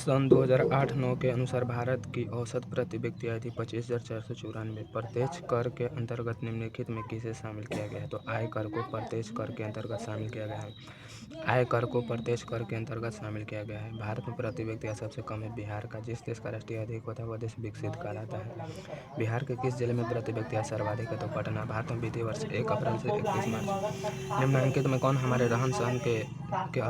सन 2008-9 के अनुसार भारत की औसत प्रति व्यक्ति आय थी 25,494। प्रत्यक्ष कर के अंतर्गत निम्नलिखित में किसे शामिल किया गया है? तो आय कर को प्रत्यक्ष कर के अंतर्गत शामिल किया गया है। आय कर को प्रत्यक्ष कर के अंतर्गत शामिल किया गया है। भारत में प्रति व्यक्ति आय सबसे कम है बिहार का। जिस देश का राष्ट्रीय आय अधिक होता है वह देश विकसित कहलाता है। बिहार के किस जिले में प्रति व्यक्ति आय सर्वाधिक है? तो पटना। भारत में वित्तीय वर्ष 1 अप्रैल से 31 मार्च निम्नलिखित में कौन हमारे रहन सहन के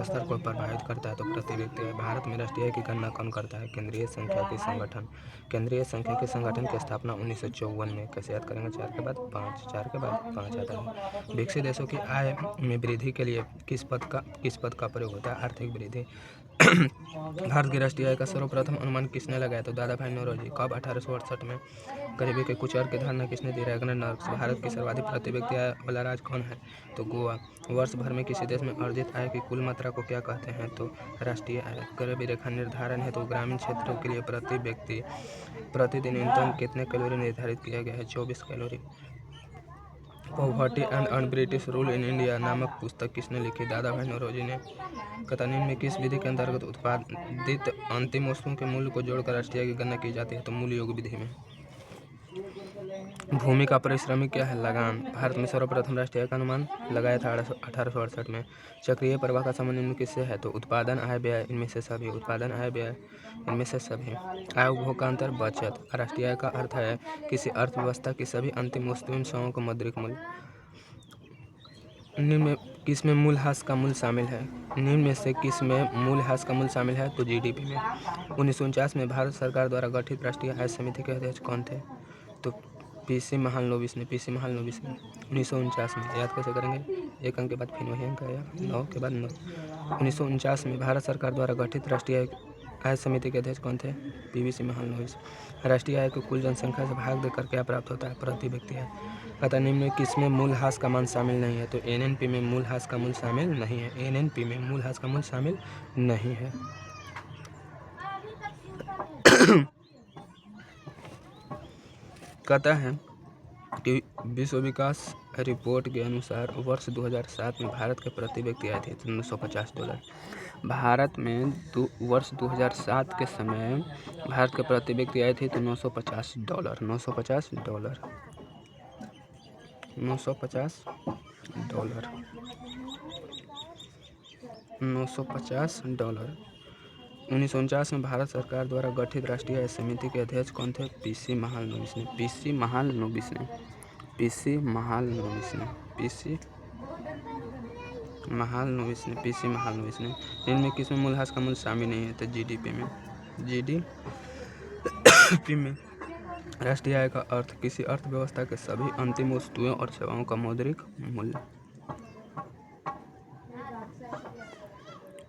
स्तर को प्रभावित करता है? तो प्रति व्यक्ति आय। भारत में राष्ट्रीय आय की गणना कौन करता है? केंद्रीय सांख्यिकी संगठन। केंद्रीय सांख्यिकी संगठन की स्थापना 1954 में। कैसे याद करेंगे? 4 के बाद 5, 4 के बाद 5 आता है। विकसित देशों की आय में वृद्धि के लिए किस पद का प्रयोग होता है? आर्थिक वृद्धि। भारत की राष्ट्रीय आय का सर्वप्रथम अनुमान किसने लगाया? तो दादा भाई नौरोजी। कब? 1868 में। गरीबी के कुछ और की धारणा किसने दी? Ragnar nurse. भारत की सर्वाधिक प्रति व्यक्ति आय वाला राज्य कौन है? तो गोवा। वर्ष भर में किसी देश में अर्जित आय की कुल मात्रा को क्या कहते हैं? तो राष्ट्रीय आय। गरीबी रेखा निर्धारण है तो ग्रामीण क्षेत्रों के लिए प्रति व्यक्ति प्रतिदिन न्यूनतम कितने कैलोरी निर्धारित किया गया है? 24 calorie. Poverty and un-British rule in India नामक पुस्तक किसने लिखी? दादा भाई नौरोजी ने। कतरनी में किस विधि के अंतर्गत उत्पादित अंतिम वस्तुओं के मूल्य को जोड़कर राष्ट्रीय की गणना की जाती है? तो मूल्य योग विधि में। भूमि का पारिश्रमिक क्या है? लगान। भारत में सर्वप्रथम राष्ट्रीय आय का अनुमान लगाया था 1868 में। चक्रीय प्रवाह का संबंध निम्न किससे है? तो उत्पादन, आय, व्यय इनमें से सभी। उत्पादन, आय, व्यय इनमें से सभी। आय उपभोग का अंतर, बचत। राष्ट्रीय आय का अर्थ है किसी अर्थव्यवस्था की सभी अंतिम वस्तुओं सेवाओं का मौद्रिक मूल्य। निम्न में किस में मूल्यह्रास का मूल्य शामिल है? निम्न में से किस में मूल्यह्रास का मूल्य शामिल है? तो जीडीपी में। 1949 में भारत सरकार द्वारा गठित राष्ट्रीय आय समिति के अध्यक्ष कौन थे? तो पीसी महालनोबिस ने। 1949 में। याद कैसे करेंगे? एक अंक के बाद फिर वही अंक आया, 9 के बाद 9। 1949 में भारत सरकार द्वारा गठित राष्ट्रीय आय समिति के अध्यक्ष कौन थे? पीवीसी महालनोबिस। राष्ट्रीय आय को कुल जनसंख्या से भाग देकर क्या प्राप्त होता है? प्रति व्यक्ति आय। अतः निम्न में किसमें मूल्यह्रास का मान शामिल नहीं है? तो एनएनपी में मूल्यह्रास का मूल्य शामिल नहीं है। एनएनपी में मूल्यह्रास का मूल्य शामिल नहीं है। कहता है कि विश्व विकास रिपोर्ट के अनुसार वर्ष 2007 में भारत के प्रति व्यक्ति आय थी $950। भारत में वर्ष 2007 के समय भारत के प्रति व्यक्ति आय थी तो $950। $950। $950। 1949 में भारत सरकार द्वारा गठित राष्ट्रीय आय समिति के अध्यक्ष कौन थे? पीसी महालनोबिस ने। पीसी महालनोबिस ने। इनमें किसमें मूल्यह्रास का मूल्य शामिल नहीं है? तो जीडीपी में। जीडीपी में। राष्ट्रीय आय का अर्थ किसी अर्थव्यवस्था के सभी अंतिम वस्तुओं और सेवाओं का मौद्रिक मूल्य।